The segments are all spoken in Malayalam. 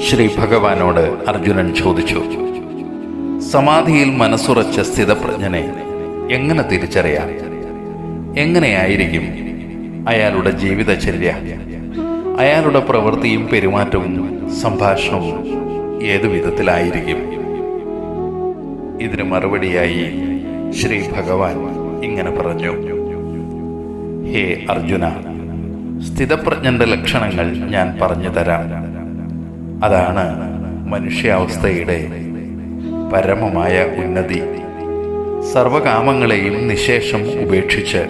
ശ്രീ ഭഗവാനോട് അർജുനൻ ചോദിച്ചു, സമാധിയിൽ മനസ്സുറച്ച സ്ഥിതപ്രജ്ഞനെ എങ്ങനെ തിരിച്ചറിയാം? എങ്ങനെയായിരിക്കും അയാളുടെ ജീവിതചര്യ? അയാളുടെ പ്രവൃത്തിയും പെരുമാറ്റവും സംഭാഷണവും ഏതു വിധത്തിലായിരിക്കും? ഇതിന് മറുപടിയായി ശ്രീ ഭഗവാൻ ഇങ്ങനെ പറഞ്ഞു, ഹേ അർജുന, സ്ഥിതപ്രജ്ഞന്റെ ലക്ഷണങ്ങൾ ഞാൻ പറഞ്ഞു തരാം. അതാണ് മനുഷ്യാവസ്ഥയുടെ പരമമായ ഉന്നതി. സർവകാമങ്ങളെയും നിശേഷം ഉപേക്ഷിച്ച്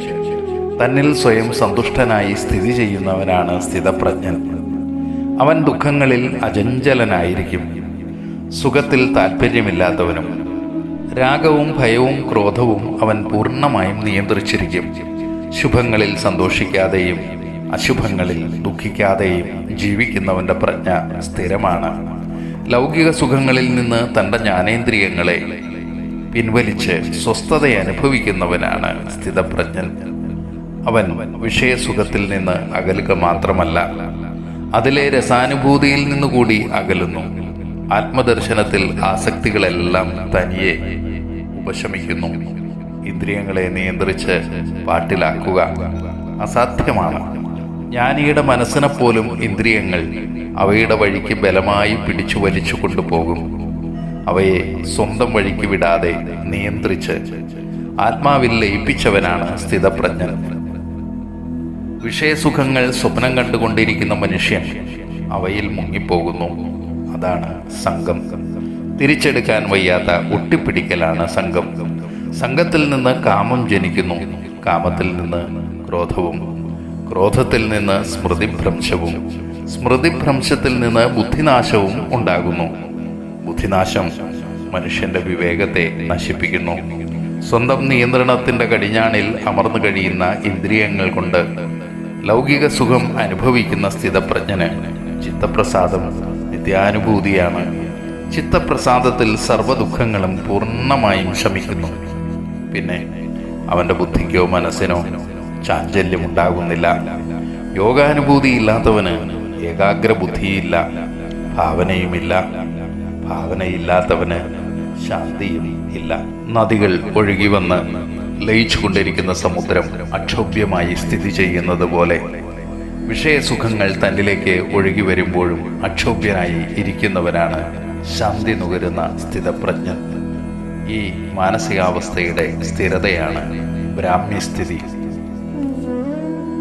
തന്നിൽ സ്വയം സന്തുഷ്ടനായി സ്ഥിതി ചെയ്യുന്നവനാണ് സ്ഥിതപ്രജ്ഞൻ. അവൻ ദുഃഖങ്ങളിൽ അചഞ്ചലനായിരിക്കും. സുഖത്തിൽ താല്പര്യമില്ലാത്തവനും രാഗവും ഭയവും ക്രോധവും അവൻ പൂർണ്ണമായും നിയന്ത്രിച്ചിരിക്കും. ശുഭങ്ങളിൽ സന്തോഷിക്കാതെയും അശുഭങ്ങളിൽ ദുഃഖിക്കാതെയും ജീവിക്കുന്നവന്റെ പ്രജ്ഞ സ്ഥിരമാണ്. ലൗകിക സുഖങ്ങളിൽ നിന്ന് തൻ്റെ ജ്ഞാനേന്ദ്രിയങ്ങളെ പിൻവലിച്ച് സ്വസ്ഥത അനുഭവിക്കുന്നവനാണ് സ്ഥിതപ്രജ്ഞൻ. അവൻ വിഷയസുഖത്തിൽ നിന്ന് അകലുക മാത്രമല്ല, അതിലെ രസാനുഭൂതിയിൽ നിന്നുകൂടി അകലുന്നു. ആത്മദർശനത്തിൽ ആസക്തികളെല്ലാം തനിയെ ഉപശമിക്കുന്നു. ഇന്ദ്രിയങ്ങളെ നിയന്ത്രിച്ച് പാട്ടിലാക്കുക അസാധ്യമാണ്. ജ്ഞാനിയുടെ മനസ്സിനെ പോലും ഇന്ദ്രിയങ്ങൾ അവയുടെ വഴിക്ക് ബലമായി പിടിച്ചു വലിച്ചു കൊണ്ടുപോകും. അവയെ സ്വന്തം വഴിക്ക് വിടാതെ നിയന്ത്രിച്ച് ആത്മാവിൽ ലയിപ്പിച്ചവനാണ് സ്ഥിതപ്രജ്ഞൻ. വിഷയസുഖങ്ങൾ സ്വപ്നം കണ്ടുകൊണ്ടിരിക്കുന്ന മനുഷ്യൻ അവയിൽ മുങ്ങിപ്പോകുന്നു. അതാണ് സംഘം. തിരിച്ചെടുക്കാൻ വയ്യാത്ത ഒട്ടിപ്പിടിക്കലാണ് സംഘം. സംഘത്തിൽ നിന്ന് കാമം ജനിക്കുന്നു, കാമത്തിൽ നിന്ന് ക്രോധവും, ക്രോധത്തിൽ നിന്ന് സ്മൃതിഭ്രംശവും, സ്മൃതിഭ്രംശത്തിൽ നിന്ന് ബുദ്ധിനാശവും ഉണ്ടാകുന്നു. ബുദ്ധിനാശം മനുഷ്യന്റെ വിവേകത്തെ നശിപ്പിക്കുന്നു. സ്വന്തം നിയന്ത്രണത്തിന്റെ കടിഞ്ഞാണിൽ അമർന്നു കഴിയുന്ന ഇന്ദ്രിയങ്ങൾ കൊണ്ട് ലൗകിക സുഖം അനുഭവിക്കുന്ന സ്ഥിതപ്രജ്ഞന് ചിത്തപ്രസാദം നിത്യാനുഭൂതിയാണ്. ചിത്തപ്രസാദത്തിൽ സർവ്വദുഃഖങ്ങളും പൂർണ്ണമായും ശമിക്കുന്നു. പിന്നെ അവന്റെ ബുദ്ധിക്കോ മനസ്സിനോ ചാഞ്ചല്യമുണ്ടാകുന്നില്ല. യോഗാനുഭൂതിയില്ലാത്തവന് ഏകാഗ്രബുദ്ധിയില്ല, ഭാവനയുമില്ല. ഭാവനയില്ലാത്തവന് ശാന്തിയും ഇല്ല. നദികൾ ഒഴുകി വന്ന് ലയിച്ചുകൊണ്ടിരിക്കുന്ന സമുദ്രം അക്ഷോഭ്യമായി സ്ഥിതി ചെയ്യുന്നത് പോലെ വിഷയസുഖങ്ങൾ തന്നിലേക്ക് ഒഴുകി വരുമ്പോഴും അക്ഷോഭ്യനായി ഇരിക്കുന്നവനാണ് ശാന്തി നുകരുന്ന സ്ഥിതപ്രജ്ഞൻ. ഈ മാനസികാവസ്ഥയുടെ സ്ഥിരതയാണ് ബ്രാഹ്മ്യസ്ഥിതി.